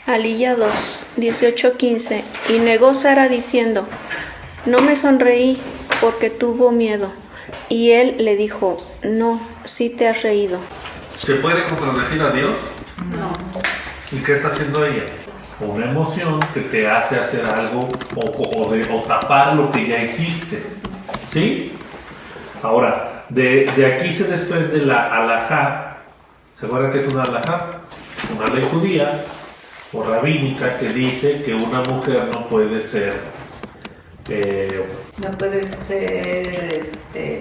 Aliyah 2, 18-15. Y negó Sara diciendo: no me sonreí porque tuvo miedo. Y él le dijo: no, sí te has reído. ¿Se puede contradecir a Dios? No. ¿Y qué está haciendo ella? Una emoción que te hace hacer algo o tapar lo que ya hiciste. ¿Sí? Ahora, de aquí se desprende la halajá. ¿Se acuerdan qué es una halajá? Una ley judía o rabínica que dice que una mujer no puede ser No puede ser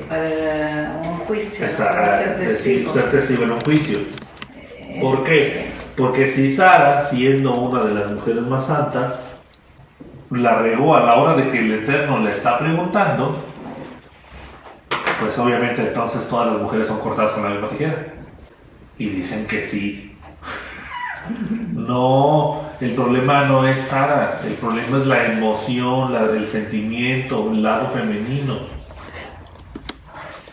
para un juicio, para ser testigo. ser testigo en un juicio. ¿Por qué? Porque si Sara, siendo una de las mujeres más santas, la regó a la hora de que el Eterno le está preguntando, pues obviamente entonces todas las mujeres son cortadas con la misma tijera. Y dicen que sí. No, el problema no es Sara, el problema es la emoción, el sentimiento, el lado femenino.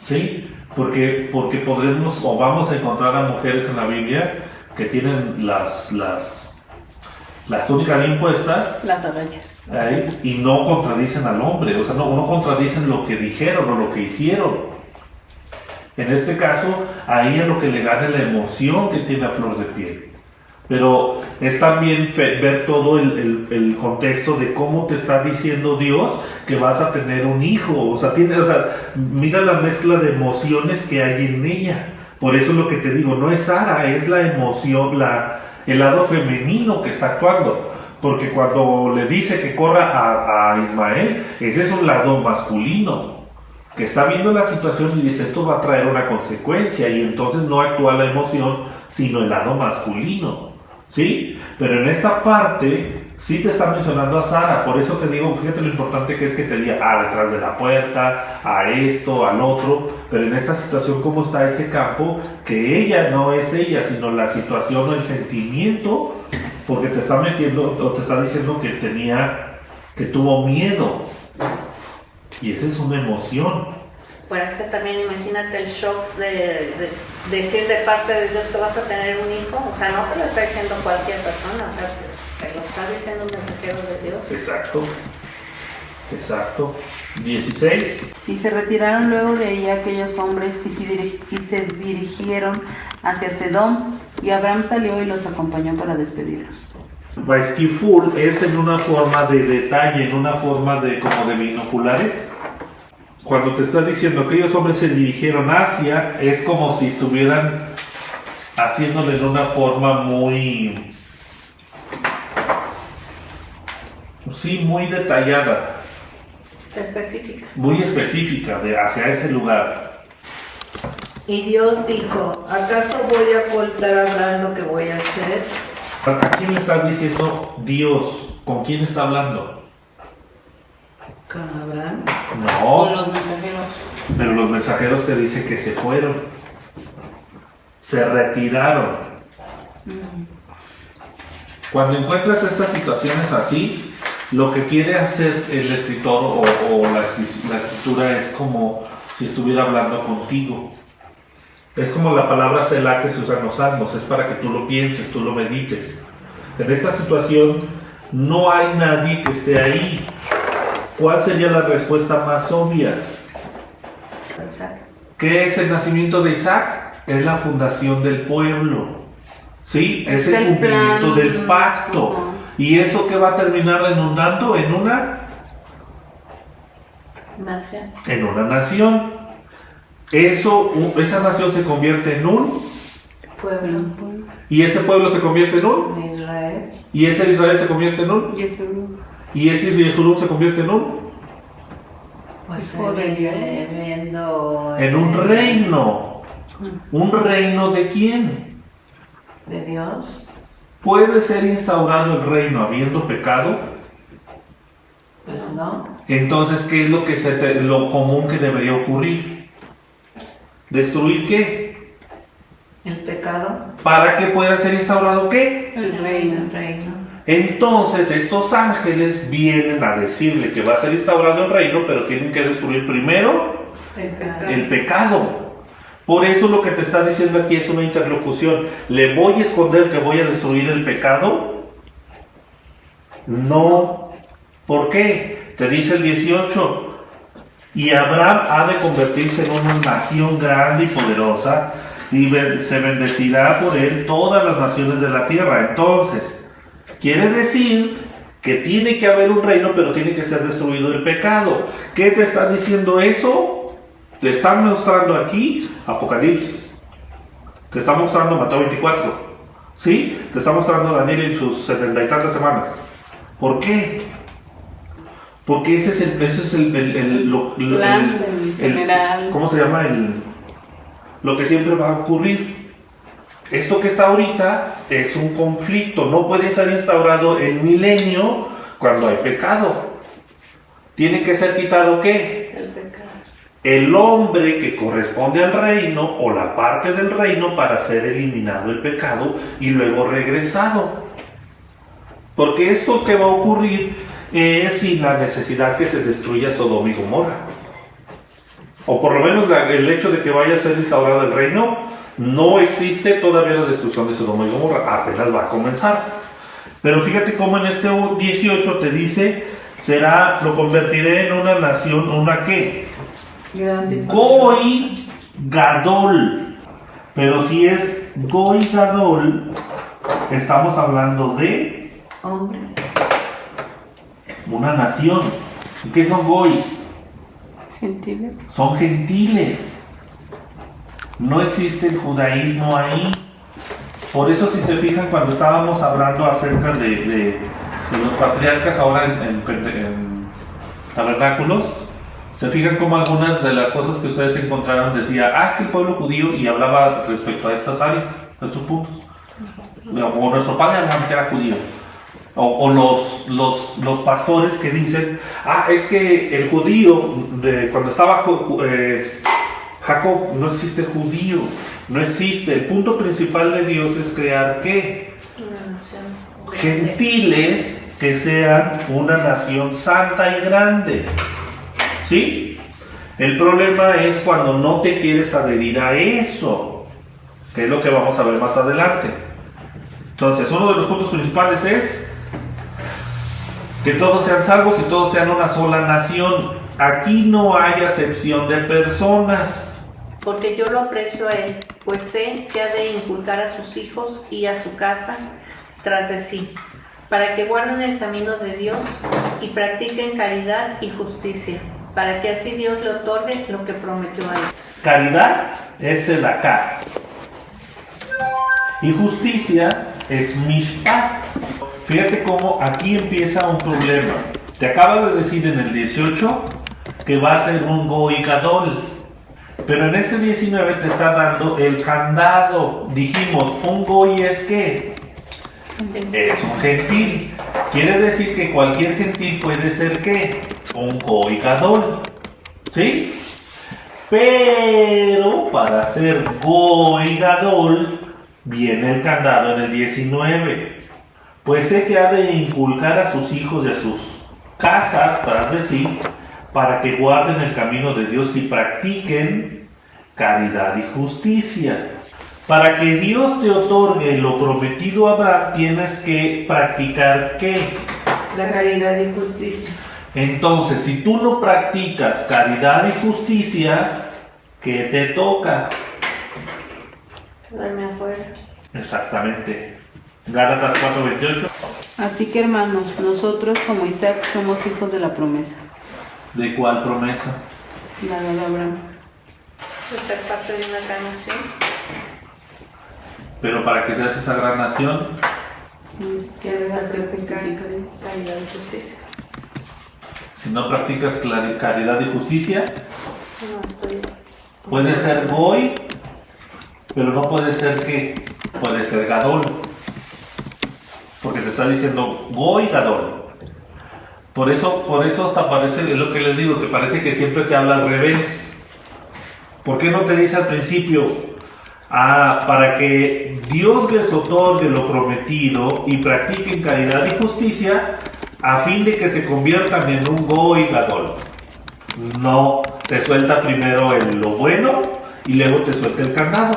¿Sí? Porque podremos o vamos a encontrar a mujeres en la Biblia que tienen las túnicas bien puestas, Las agallas. y no contradicen al hombre, o sea, no contradicen lo que dijeron o lo que hicieron. En este caso, a ella lo que le gana es la emoción que tiene a flor de piel. Pero es también ver todo el contexto de cómo te está diciendo Dios que vas a tener un hijo. O sea, mira la mezcla de emociones que hay en ella. Por eso lo que te digo, no es Sara, es la emoción, el lado femenino que está actuando. Porque cuando le dice que corra a Ismael, ese es un lado masculino, que está viendo la situación y dice, esto va a traer una consecuencia, y entonces no actúa la emoción, sino el lado masculino, ¿sí? Pero en esta parte sí te está mencionando a Sara, por eso te digo, fíjate lo importante que es que te diga, detrás de la puerta, a esto, al otro, pero en esta situación cómo está ese campo, que ella no es ella, sino la situación o el sentimiento, porque te está metiendo, o te está diciendo que tuvo miedo. Y esa es una emoción. Pero es que también imagínate el shock de decir de parte de Dios que vas a tener un hijo. O sea, no te lo está diciendo cualquier persona, o sea, te lo está diciendo un mensajero de Dios. Exacto. 16. Y se retiraron luego de ella aquellos hombres y se dirigieron hacia Sedom, y Abraham salió y los acompañó para despedirlos. Baizkifur es en una forma de detalle, en una forma de como de binoculares. Cuando te está diciendo que aquellos hombres se dirigieron hacia, es como si estuvieran haciéndolo en una forma muy detallada, Específica. muy específica hacia ese lugar. Y Dios dijo, ¿acaso voy a ocultar a Abraham lo que voy a hacer? ¿A quién le está diciendo Dios? ¿Con quién está hablando? ¿Con Abraham? Con No, los mensajeros. pero los mensajeros te dicen que se fueron, se retiraron. Cuando encuentras estas situaciones así, lo que quiere hacer el escritor o la escritura es como si estuviera hablando contigo. Es como la palabra Selah que se usa en los salmos, es para que tú lo pienses, tú lo medites. En esta situación no hay nadie que esté ahí. ¿Cuál sería la respuesta más obvia? Exacto. ¿Qué es el nacimiento de Isaac? Es la fundación del pueblo. ¿Sí? Es el el cumplimiento plan. del pacto. Ajá. ¿Y eso qué va a terminar redundando? En una nación. Esa nación se convierte en un, Pueblo. y ese pueblo se convierte en un, Israel. y ese Israel se convierte en un, y ese Jerusalén se convierte en un, Pues se viene viendo en un reino. ¿Un reino de quién? de Dios. ¿Puede ser instaurado el reino habiendo pecado? Pues no. Entonces, ¿qué es lo común que debería ocurrir? ¿Destruir qué? El pecado. ¿Para que pueda ser instaurado qué? El reino. El reino. Entonces estos ángeles vienen a decirle que va a ser instaurado el reino, pero tienen que destruir primero El pecado. el pecado. Por eso lo que te está diciendo aquí es una interlocución. ¿Le voy a esconder que voy a destruir el pecado? No. ¿Por qué? Te dice el 18. Y Abraham ha de convertirse en una nación grande y poderosa, y se bendecirá por él todas las naciones de la tierra. Entonces, quiere decir que tiene que haber un reino, pero tiene que ser destruido el pecado. ¿Qué te está diciendo eso? Te está mostrando aquí Apocalipsis. Te está mostrando Mateo 24. ¿Sí? Te está mostrando Daniel en sus 70 y tantas semanas. ¿Por qué? Porque ese es general. ¿Cómo se llama? Lo que siempre va a ocurrir. Esto que está ahorita es un conflicto. No puede ser instaurado el milenio cuando hay pecado. Tiene que ser quitado ¿qué? El pecado. El hombre que corresponde al reino o la parte del reino para ser eliminado el pecado y luego regresado. Porque esto que va a ocurrir es sin la necesidad que se destruya Sodoma y Gomorra. O por lo menos el hecho de que vaya a ser instaurado el reino, no existe todavía la destrucción de Sodoma y Gomorra, apenas va a comenzar. Pero fíjate cómo en este 18 te dice, lo convertiré en una nación, ¿una qué? Grande. Goy Gadol. Pero si es Goy Gadol, estamos hablando de Hombre. una nación. ¿Y qué son goys? Gentiles. Son gentiles. No existe el judaísmo ahí. Por eso, si se fijan, cuando estábamos hablando acerca de los patriarcas ahora en tabernáculos, se fijan como algunas de las cosas que ustedes encontraron decía, es que el pueblo judío, y hablaba respecto a estas áreas, a estos puntos. O nuestro padre Abraham, que era judío. O los pastores que dicen, es que el judío, cuando estaba Jacob, no existe el judío, no existe. El punto principal de Dios es crear ¿qué? Una nación. Gentiles que sean una nación santa y grande. ¿Sí? El problema es cuando no te quieres adherir a eso, que es lo que vamos a ver más adelante. Entonces, uno de los puntos principales es que todos sean salvos y todos sean una sola nación. Aquí no hay acepción de personas. Porque yo lo aprecio a él, pues sé que ha de inculcar a sus hijos y a su casa tras de sí, para que guarden el camino de Dios y practiquen caridad y justicia, para que así Dios le otorgue lo que prometió a él. Caridad es el acá. Y justicia es mishpat. Fíjate cómo aquí empieza un problema. Te acaba de decir en el 18 que va a ser un goy gadol. Pero en este 19 te está dando el candado. Dijimos, un goy es ¿qué? Es un gentil. Quiere decir que cualquier gentil puede ser ¿qué? Un goy gadol. ¿Sí? Pero para ser goy gadol viene el candado en el 19. Pues sé que ha de inculcar a sus hijos y a sus casas tras de sí, para que guarden el camino de Dios y practiquen caridad y justicia. Para que Dios te otorgue lo prometido a Abraham, tienes que practicar ¿qué? La caridad y justicia. Entonces, si tú no practicas caridad y justicia, ¿qué te toca? Quedarme afuera. Exactamente. Gálatas 4:28. Así que hermanos, nosotros como Isaac somos hijos de la promesa. ¿De cuál promesa? La de Abraham. De ser parte de una gran nación. Pero para que seas esa gran nación, Que debes hacer justicia. Caridad y justicia. si no practicas caridad y justicia, No estoy. puede ser goy, pero no puede ser ¿qué? Puede ser gadol. Porque te está diciendo goy gadol. Por eso hasta parece, es lo que les digo, que parece que siempre te habla al revés. ¿Por qué no te dice al principio, para que Dios les otorgue lo prometido y practiquen caridad y justicia, a fin de que se conviertan en un goy gadol? No, te suelta primero lo bueno y luego te suelta el candado.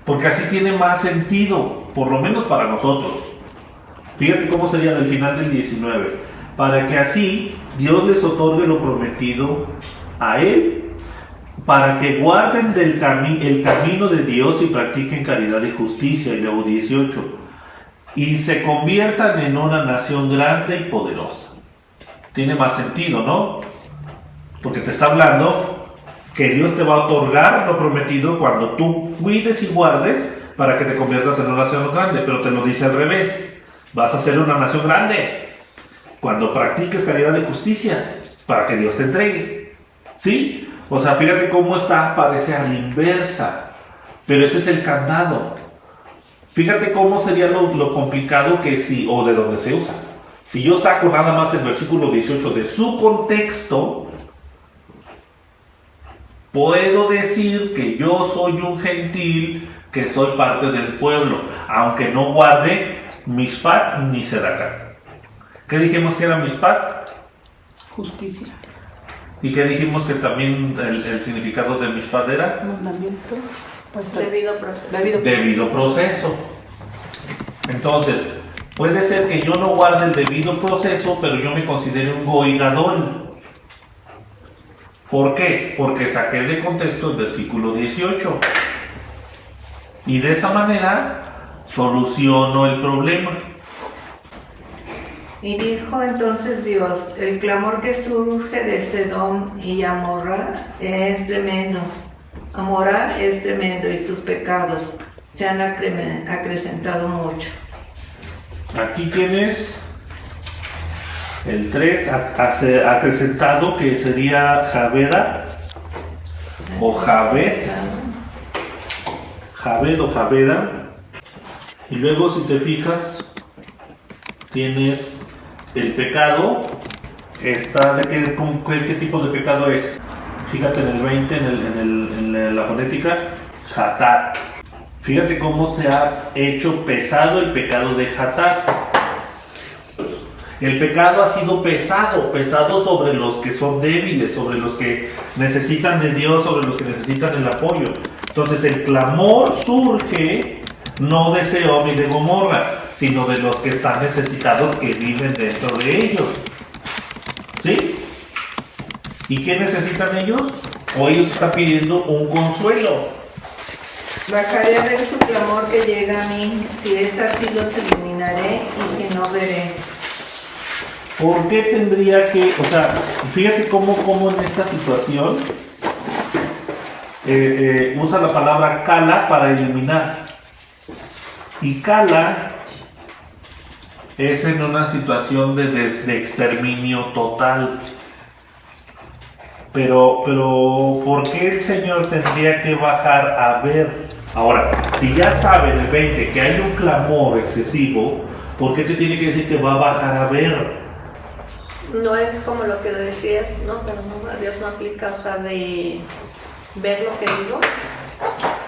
Porque así tiene más sentido, por lo menos para nosotros. Fíjate cómo sería del final del 19. Para que así Dios les otorgue lo prometido a él, para que guarden el camino de Dios y practiquen caridad y justicia. Y luego 18. Y se conviertan en una nación grande y poderosa. Tiene más sentido, ¿no? Porque te está hablando que Dios te va a otorgar lo prometido cuando tú cuides y guardes para que te conviertas en una nación grande. Pero te lo dice al revés. Vas a ser una nación grande cuando practiques caridad y justicia para que Dios te entregue. ¿Sí? O sea, fíjate cómo está, parece a la inversa. Pero ese es el candado. Fíjate cómo sería lo complicado que si, o de donde se usa. Si yo saco nada más el versículo 18 de su contexto, puedo decir que yo soy un gentil, que soy parte del pueblo, aunque no guarde Mishpat ni Sedaká. ¿Qué dijimos que era Mishpat? Justicia. ¿Y qué dijimos que también el significado de Mishpat era? Mandamiento. Debido proceso. Debido proceso. Entonces, puede ser que yo no guarde el debido proceso, pero yo me considere un goy gadol. ¿Por qué? Porque saqué de contexto el versículo 18. Y de esa manera soluciono el problema. Y dijo entonces Dios, el clamor que surge de Sedom y Amorra es tremendo. Amorra es tremendo y sus pecados se han acrecentado mucho. Aquí tienes el 3 acrecentado, que sería Javeda o Javed. Javed o Javeda. Y luego, si te fijas, tienes el pecado. Está de qué tipo de pecado es. Fíjate en el 20, en la fonética, Hatat. Fíjate cómo se ha hecho pesado el pecado de Hatat. El pecado ha sido pesado sobre los que son débiles, sobre los que necesitan de Dios, sobre los que necesitan el apoyo. Entonces el clamor surge no de Sodoma y de Gomorra, sino de los que están necesitados, que viven dentro de ellos. ¿Sí? ¿Y qué necesitan ellos? O ellos están pidiendo un consuelo. Bajaré a ver su clamor que llega a mí, si es así los eliminaré y si no veré. ¿Por qué tendría que, o sea, fíjate cómo en esta situación usa la palabra kala para eliminar? Y kala es en una situación de exterminio total. Pero, ¿por qué el Señor tendría que bajar a ver? Ahora, si ya sabe en el 20 que hay un clamor excesivo, ¿por qué te tiene que decir que va a bajar a ver? No es como lo que decías, no, pero no, a Dios no aplica, o sea, de ver lo que digo.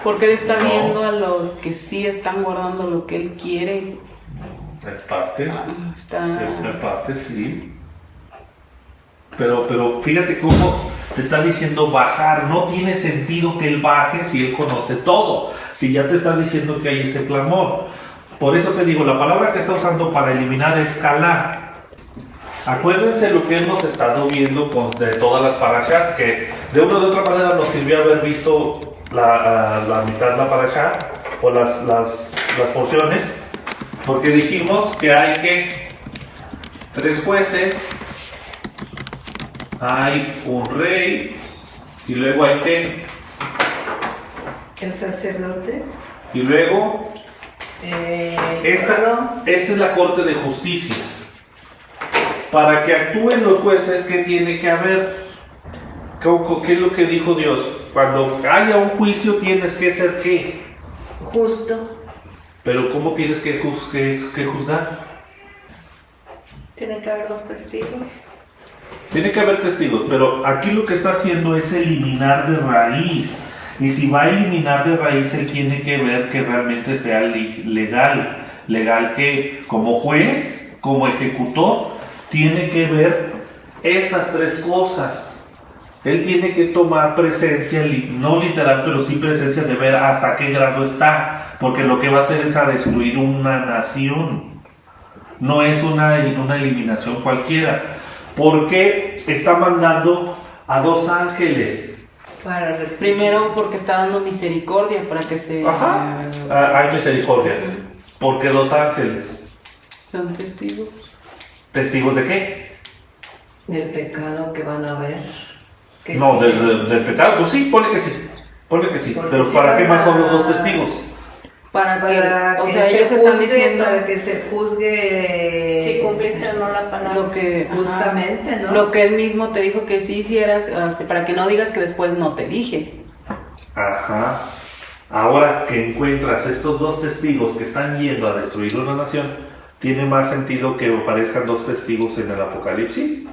Porque Él está No. viendo a los que sí están guardando lo que Él quiere. En parte. Está... En parte, sí. Pero fíjate cómo te está diciendo bajar. No tiene sentido que Él baje si Él conoce todo. Si ya te está diciendo que hay ese clamor. Por eso te digo, la palabra que está usando para eliminar es kalá. Acuérdense lo que hemos estado viendo de todas las parashas, que de una u otra manera nos sirvió haber visto la mitad de la parashá o las porciones, porque dijimos que hay que 3 jueces, hay un rey y luego hay que El sacerdote. y luego esta pueblo. es la corte de justicia. Para que actúen los jueces, ¿qué tiene que haber? ¿Qué es lo que dijo Dios? Cuando haya un juicio tienes que ser ¿qué? Justo. Pero ¿cómo tienes que juzgar? Tiene que haber 2 testigos. Tiene que haber testigos, pero aquí lo que está haciendo es eliminar de raíz. Y si va a eliminar de raíz, él tiene que ver que realmente sea legal. Legal que como juez, como ejecutor, tiene que ver esas 3 cosas. Él tiene que tomar presencia, no literal, pero sí presencia de ver hasta qué grado está. Porque lo que va a hacer es a destruir una nación. No es una eliminación cualquiera. Porque está mandando a 2 ángeles. Para repetir. Primero porque está dando misericordia para que se... Hay misericordia. ¿Por qué 2 ángeles? Son testigos. ¿Testigos de qué? Del pecado que van a ver. Que No, sí. del pecado. Pues sí, ponle que sí. Ponle que sí. Porque Pero sí ¿para qué van más son los a- 2 testigos? Para que, Para o que sea, se ellos están juzgue, diciendo para que se juzgue Si cumpliste o no la palabra. lo que... ajá, justamente, ¿no? Lo que él mismo te dijo que sí hicieras, para que no digas que después no te dije. Ajá. Ahora que encuentras estos 2 testigos que están yendo a destruir una nación, ¿tiene más sentido que aparezcan 2 testigos en el Apocalipsis?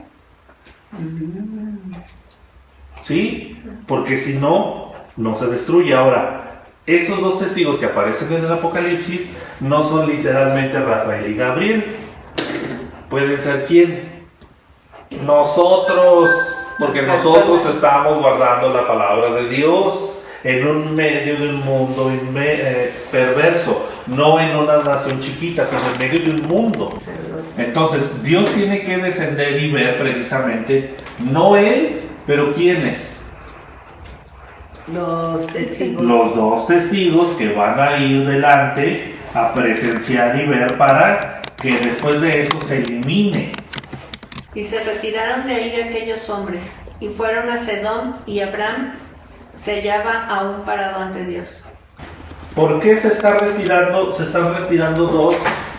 ¿Sí? Porque si no, no se destruye. Ahora, esos 2 testigos que aparecen en el Apocalipsis no son literalmente Rafael y Gabriel. ¿Pueden ser quién? Nosotros. Porque nosotros estamos guardando la palabra de Dios en un medio de un mundo perverso, no en una nación chiquita, sino en medio de un mundo. Entonces, Dios tiene que descender y ver precisamente, no Él, pero ¿quiénes? Los testigos. Los 2 testigos que van a ir delante a presenciar y ver para que después de eso se elimine. Y se retiraron de ahí aquellos hombres, y fueron a Sedom, y Abraham se hallaba aún parado ante Dios. ¿Por qué se está retirando? Se están retirando 2.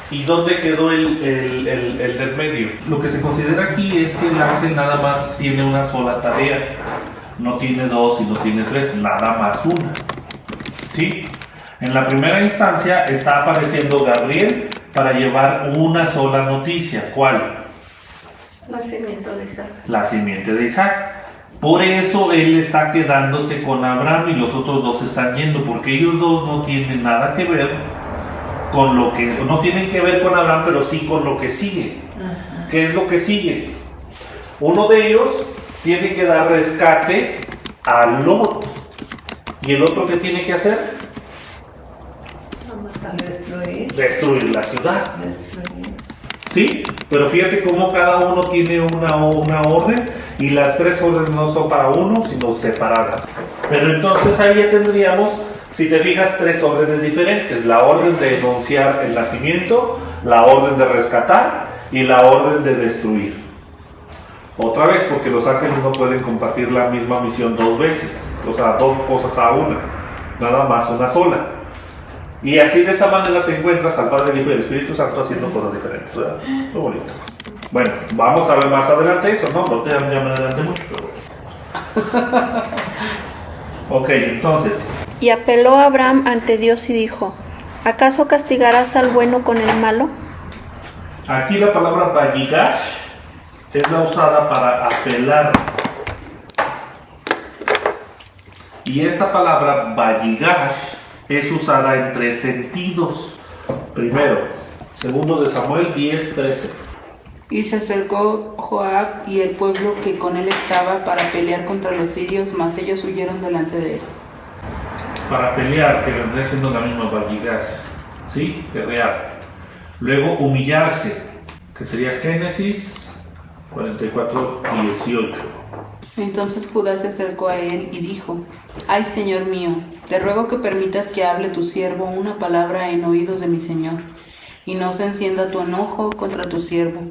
¿Y dónde quedó el del medio? Lo que se considera aquí es que el ángel nada más tiene una sola tarea. No tiene 2 y no tiene 3, nada más una. ¿Sí? En la primera instancia está apareciendo Gabriel para llevar una sola noticia. ¿Cuál? Nacimiento de Isaac. La simiente de Isaac. Por eso él está quedándose con Abraham y los otros 2 están yendo, porque ellos 2 no tienen nada que ver con lo que, no tienen que ver con Abraham, pero sí con lo que sigue. ¿Qué es lo que sigue? Uno de ellos tiene que dar rescate a Lot. ¿Y el otro qué tiene que hacer? Destruir. Destruir la ciudad. Destruir. ¿Sí? Pero fíjate cómo cada uno tiene una orden y las 3 órdenes no son para uno, sino separadas. Pero entonces ahí ya tendríamos, si te fijas, 3 órdenes diferentes. La orden de denunciar el nacimiento, la orden de rescatar y la orden de destruir. Otra vez, porque los ángeles no pueden compartir la misma misión 2 veces. O sea, 2 cosas a una. Nada más una sola. Y así de esa manera te encuentras al Padre, el Hijo y el Espíritu Santo haciendo cosas diferentes, ¿verdad? Muy bonito. Bueno, vamos a ver más adelante eso, ¿no? No te ya me adelante mucho, pero bueno. Ok, entonces, Y apeló a Abraham ante Dios y dijo, ¿acaso castigarás al bueno con el malo? aquí la palabra Vayigash es la usada para apelar. Y esta palabra Vayigash es usada en 3 sentidos. Primero, segundo de Samuel 10:13. Y se acercó Joab y el pueblo que con él estaba para pelear contra los sirios, mas ellos huyeron delante de él. Para pelear, que vendría siendo la misma Vayigash, ¿sí? Guerrear. Luego humillarse, que sería Génesis 44:18. Entonces Judá se acercó a él y dijo, ay Señor mío, te ruego que permitas que hable tu siervo una palabra en oídos de mi Señor, y no se encienda tu enojo contra tu siervo,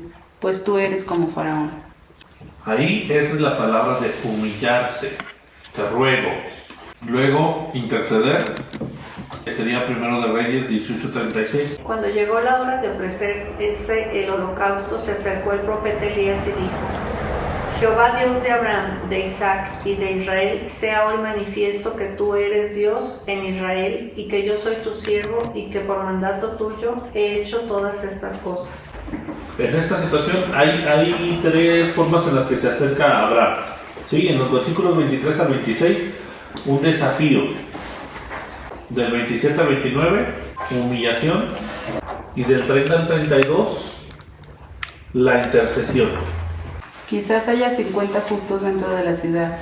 pues tú eres como Faraón. Ahí esa es la palabra de humillarse, te ruego. Luego interceder, que sería primero de Reyes 18:36. Cuando llegó la hora de ofrecerse el holocausto, se acercó el profeta Elías y dijo, Jehová Dios de Abraham, de Isaac y de Israel, sea hoy manifiesto que tú eres Dios en Israel y que yo soy tu siervo y que por mandato tuyo he hecho todas estas cosas. En esta situación hay 3 formas en las que se acerca a Abraham. ¿Sí? En los versículos 23 al 26, un desafío. Del 27 al 29, humillación. Y del 30 al 32, la intercesión. Quizás haya 50 justos dentro de la ciudad.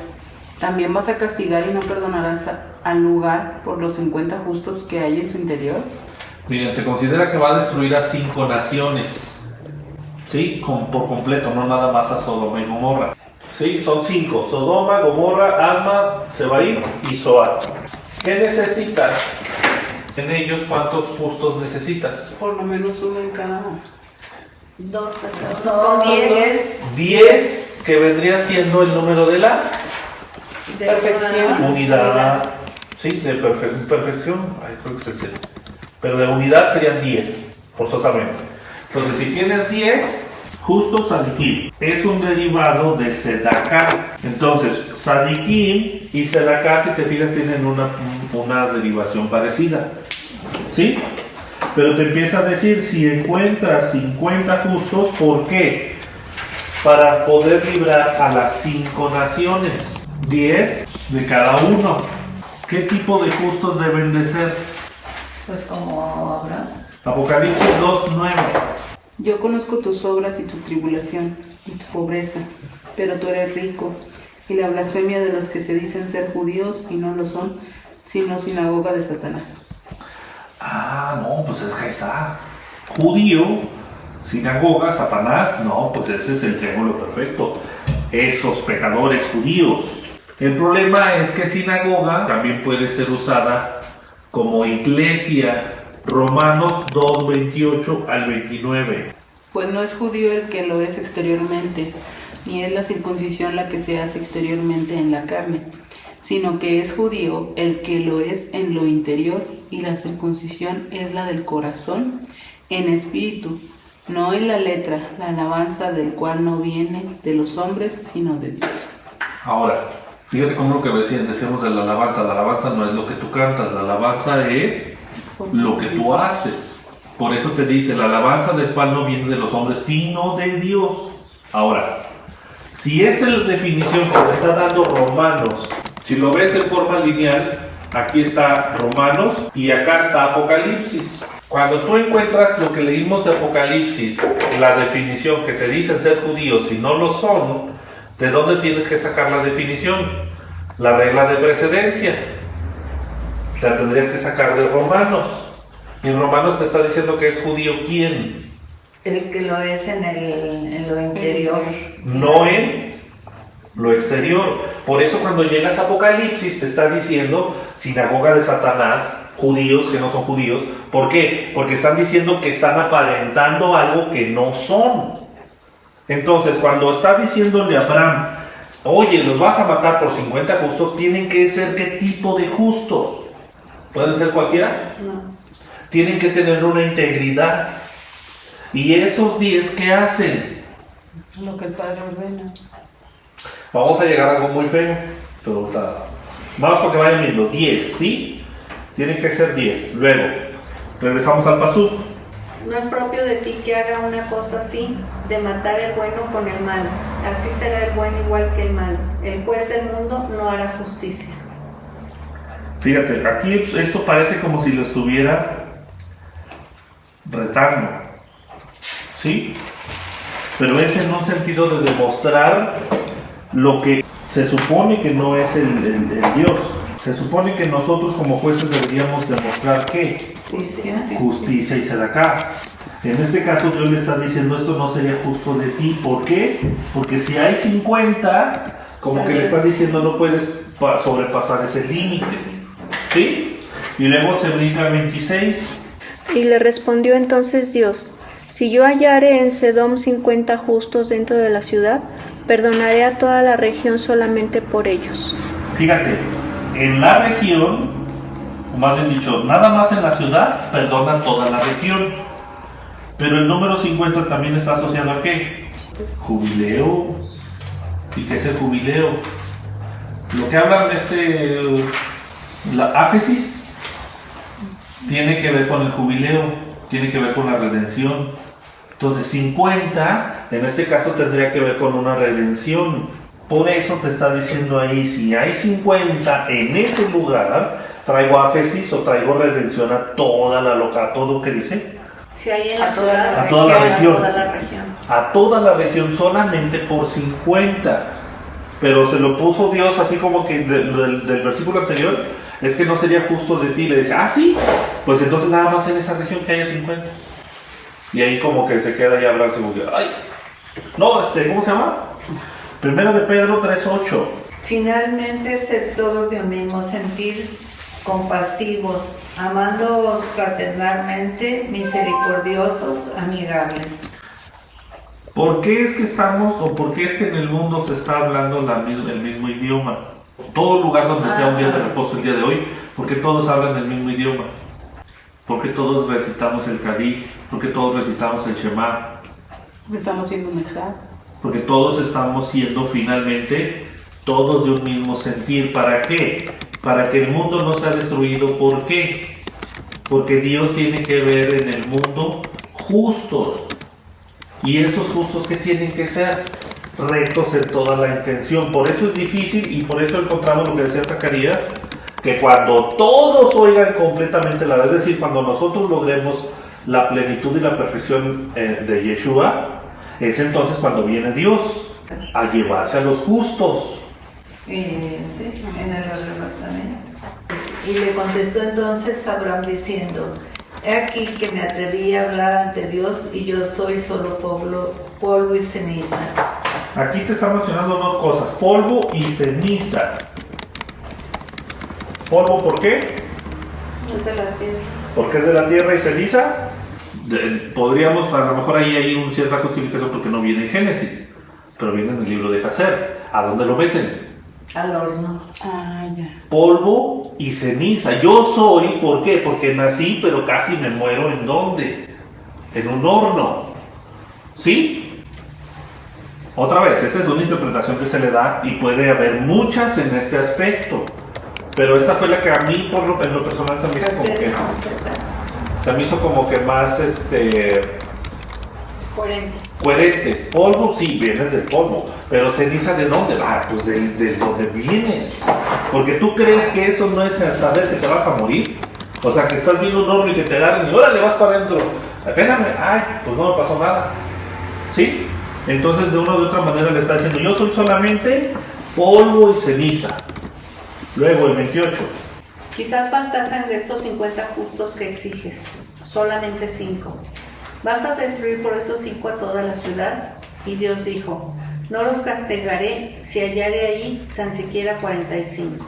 ¿También vas a castigar y no perdonarás al lugar por los 50 justos que hay en su interior? Miren, se considera que va a destruir a 5 naciones. ¿sí? Por completo, no nada más a Sodoma y Gomorra. ¿Sí? Son 5, Sodoma, Gomorra, Adma, Sebaim y Zoar. ¿Qué necesitas? En ellos, ¿cuántos justos necesitas? Por lo menos uno en cada uno. 2 de cada uno. Son Son 10. 10, que vendría siendo el número de la De Perfección. unidad. Sí, de perfección. Ay, creo que es el 7. Pero de unidad serían 10, forzosamente. Entonces, si tienes 10, justo Sadikim es un derivado de Sedaká. Entonces, Sadikim y Sedaká, si te fijas, tienen una derivación parecida. ¿Sí? Pero te empieza a decir, si encuentras 50 justos, ¿por qué? Para poder librar a las 5 naciones. 10 de cada uno. ¿Qué tipo de justos deben de ser? Pues como Abraham. Apocalipsis 2:9. Yo conozco tus obras y tu tribulación y tu pobreza, pero tú eres rico, y la blasfemia de los que se dicen ser judíos y no lo son, sino sinagoga de Satanás. Ah, no, pues es que ahí está. Judío, sinagoga, Satanás, no, pues ese es el triángulo perfecto. Esos pecadores judíos. El problema es que sinagoga también puede ser usada como iglesia. Romanos 2:28 al 29. Pues no es judío el que lo es exteriormente, ni es la circuncisión la que se hace exteriormente en la carne, sino que es judío el que lo es en lo interior, y la circuncisión es la del corazón, en espíritu, no en la letra, la alabanza del cual no viene de los hombres, sino de Dios. Ahora, fíjate cómo lo que decíamos de la alabanza no es lo que tú cantas, la alabanza es lo que tú haces. Por eso te dice, la alabanza del cual no viene de los hombres, sino de Dios. Ahora, si esta es la definición que te está dando Romanos, si lo ves en forma lineal, aquí está Romanos y acá está Apocalipsis. Cuando tú encuentras lo que leímos de Apocalipsis, la definición que se dicen ser judíos y no lo son, ¿de dónde tienes que sacar la definición? La regla de precedencia. La tendrías que sacar de Romanos. Y en Romanos te está diciendo que es judío ¿quién? El que lo es en lo interior. No en lo exterior. Por eso cuando llegas a Apocalipsis te está diciendo sinagoga de Satanás, judíos que no son judíos. ¿Por qué? Porque están diciendo que están aparentando algo que no son. Entonces cuando está diciéndole a Abraham, oye, los vas a matar por 50 justos, tienen que ser ¿qué tipo de justos? ¿Pueden ser cualquiera? No. Tienen que tener una integridad. ¿Y esos 10 qué hacen? Lo que el Padre ordena. Vamos a llegar a algo muy feo, pero vamos para que vayan viendo. 10, ¿sí? Tienen que ser 10. Luego, regresamos al pasú. No es propio de ti que haga una cosa así, de matar el bueno con el malo. Así será el bueno igual que el malo. El juez del mundo no hará justicia. Fíjate, aquí esto parece como si lo estuviera retando, ¿sí? Pero es en un sentido de demostrar lo que se supone que no es el Dios. Se supone que nosotros como jueces deberíamos demostrar ¿qué? Justicia y sedaká. En este caso Dios le está diciendo esto no sería justo de ti. ¿Por qué? Porque si hay 50, como que le está diciendo no puedes sobrepasar ese límite. ¿Sí? Y luego se brinca 26. Y le respondió entonces Dios: si yo hallare en Sedom 50 justos dentro de la ciudad, perdonaré a toda la región solamente por ellos. Fíjate, en la región, o más bien dicho, nada más en la ciudad, perdona toda la región. Pero el número 50 también está asociado a ¿qué? Jubileo. ¿Y qué es el jubileo? Lo que hablan de la áfesis tiene que ver con el jubileo, tiene que ver con la redención. Entonces 50 en este caso tendría que ver con una redención. Por eso te está diciendo ahí, si hay 50 en ese lugar, traigo áfesis o traigo redención a toda a todo que dice. Si hay en la A toda ciudad, a toda la región. a toda la región. A toda la región solamente por 50. Pero se lo puso Dios así como que del versículo anterior, es que no sería justo de ti. Le dice, sí, pues entonces nada más en esa región que haya 50. Y ahí como que se queda ya Abraham, como que, ay, no, ¿cómo se llama? Primero de Pedro 3:8. Finalmente, sed todos de un mismo sentir, compasivos, amándoos fraternalmente, misericordiosos, amigables. ¿Por qué es que estamos, o por qué es que en el mundo se está hablando el mismo idioma? Todo lugar donde sea un día de reposo el día de hoy, ¿por qué todos hablan el mismo idioma? ¿Por qué todos recitamos el Kadí? ¿Por qué todos recitamos el Shema? Porque estamos siendo un ejad. Porque todos estamos siendo finalmente todos de un mismo sentir. ¿Para qué? Para que el mundo no sea destruido. ¿Por qué? Porque Dios tiene que ver en el mundo justos. Y esos justos que tienen que ser rectos en toda la intención. Por eso es difícil y por eso encontramos lo que decía Zacarías, que cuando todos oigan completamente la verdad, es decir, cuando nosotros logremos la plenitud y la perfección de Yeshua, es entonces cuando viene Dios a llevarse a los justos. Sí, en el arrebatamiento. Y le contestó entonces Abraham diciendo: he aquí que me atreví a hablar ante Dios y yo soy solo polvo y ceniza. Aquí te está mencionando dos cosas, polvo y ceniza. ¿Polvo por qué? Es de la tierra. Porque es de la tierra y ceniza. Podríamos, a lo mejor ahí hay una cierta justificación porque no viene en Génesis, pero viene en el libro de Jacer. ¿A dónde lo meten? Al horno. Ah, ya. Polvo y ceniza. Yo soy, ¿por qué? Porque nací, pero casi me muero. ¿En dónde? En un horno. ¿Sí? Otra vez, esta es una interpretación que se le da y puede haber muchas en este aspecto. Pero esta fue la que a mí, en lo personal, se me hizo como que... Se me hizo como que más, coherente. Polvo, sí, vienes del polvo. Pero ceniza, ¿de dónde? Ah, pues de donde vienes. Porque tú crees que eso no es el saber que te vas a morir. O sea, que estás viendo un horno y que te agarran y órale, vas para adentro. Pégame. Ay, pues no me pasó nada. ¿Sí? Entonces, de una u otra manera le está diciendo, yo soy solamente polvo y ceniza. Luego, el 28. Quizás faltasen de estos 50 justos que exiges, solamente 5. ¿Vas a destruir por esos 5 a toda la ciudad? Y Dios dijo, no los castigaré si hallare ahí tan siquiera 45.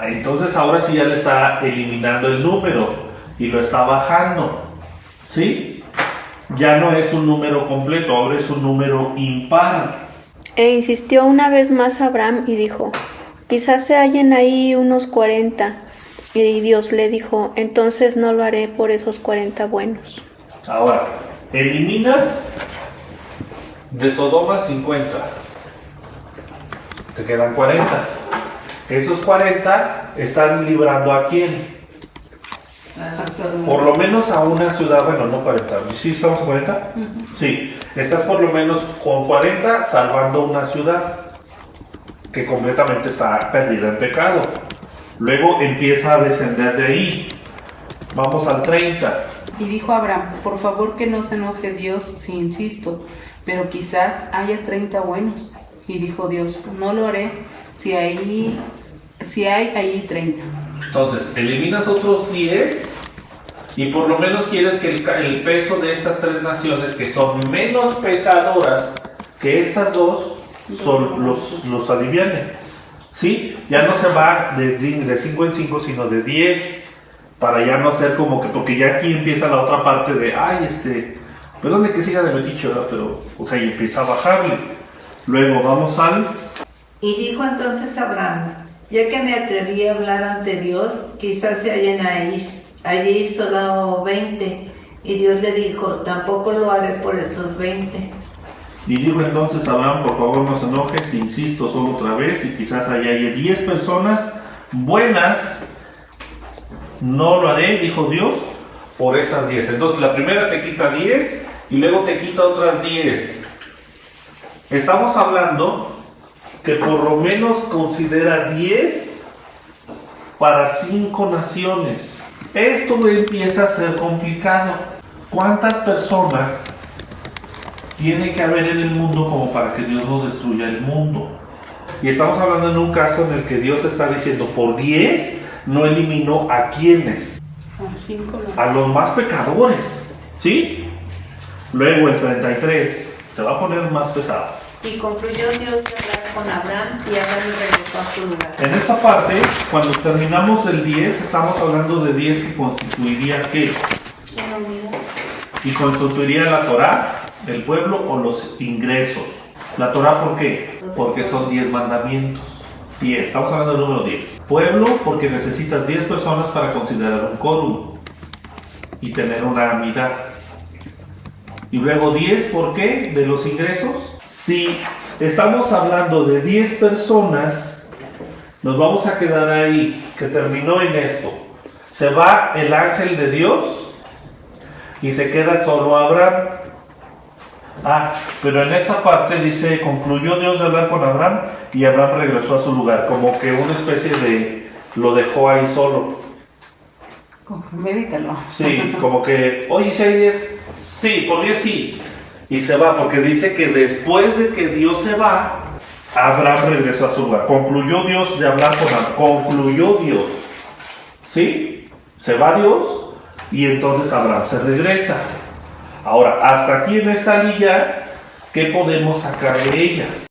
Entonces ahora sí ya le está eliminando el número y lo está bajando. ¿Sí? Ya no es un número completo, ahora es un número impar. E insistió una vez más Abraham y dijo, quizás se hallen ahí unos 40. Y Dios le dijo, entonces no lo haré por esos 40 buenos. Ahora, eliminas de Sodoma 50. Te quedan 40. Esos 40 están librando ¿a quién? Por lo menos a una ciudad, bueno, no 40. ¿Sí estamos 40? Sí. Estás por lo menos con 40 salvando una ciudad que completamente está perdida en pecado. Luego empieza a descender de ahí. Vamos al 30. Y dijo Abraham, por favor que no se enoje Dios si insisto, pero quizás haya 30 buenos. Y dijo Dios, no lo haré si hay ahí 30. Entonces, eliminas otros 10 y por lo menos quieres que el peso de estas 3 naciones que son menos pecadoras que estas dos los alivianen. ¿Sí? Ya no se va de 5 en 5, sino de 10, para ya no ser como que, porque ya aquí empieza la otra parte de, perdón que siga de metiche, ¿verdad? Pero, o sea, y empieza a bajarle. Luego vamos al... Y dijo entonces Abraham, ya que me atreví a hablar ante Dios, quizás se hallen allí solo 20. Y Dios le dijo, tampoco lo haré por esos 20. Y dijo entonces Abraham, por favor no se enojes, insisto solo otra vez, y quizás allá haya 10 personas buenas, no lo haré, dijo Dios, por esas 10. Entonces la primera te quita 10 y luego te quita otras 10. Estamos hablando que por lo menos considera 10 para 5 naciones. Esto empieza a ser complicado. ¿Cuántas personas tiene que haber en el mundo como para que Dios no destruya el mundo? Y estamos hablando en un caso en el que Dios está diciendo, por 10 no eliminó a quienes, A 5 no. a los más pecadores, ¿sí? Luego el 33 se va a poner más pesado. Y concluyó Dios de hablar con Abraham y Abraham regresó a su lugar. En esta parte, cuando terminamos el 10, estamos hablando de 10 que constituiría ¿qué? Una unidad. Y constituiría la Torá, el pueblo o los ingresos. La Torá, ¿por qué? Porque son 10 mandamientos. 10, estamos hablando del número 10. Pueblo, porque necesitas 10 personas para considerar un quórum y tener una amidad. Y luego 10, ¿por qué? De los ingresos. Si estamos hablando de 10 personas, nos vamos a quedar ahí, que terminó en esto. Se va el ángel de Dios y se queda solo Abraham. Pero en esta parte dice, concluyó Dios de hablar con Abraham y Abraham regresó a su lugar, como que una especie de lo dejó ahí solo. Medítalo. Sí, como que, oye, si hay 10, sí, por 10 sí. Y se va, porque dice que después de que Dios se va, Abraham regresó a su lugar. Concluyó Dios de hablar con Abraham. Concluyó Dios. ¿Sí? Se va Dios y entonces Abraham se regresa. Ahora, hasta aquí en esta lilla, ¿qué podemos sacar de ella?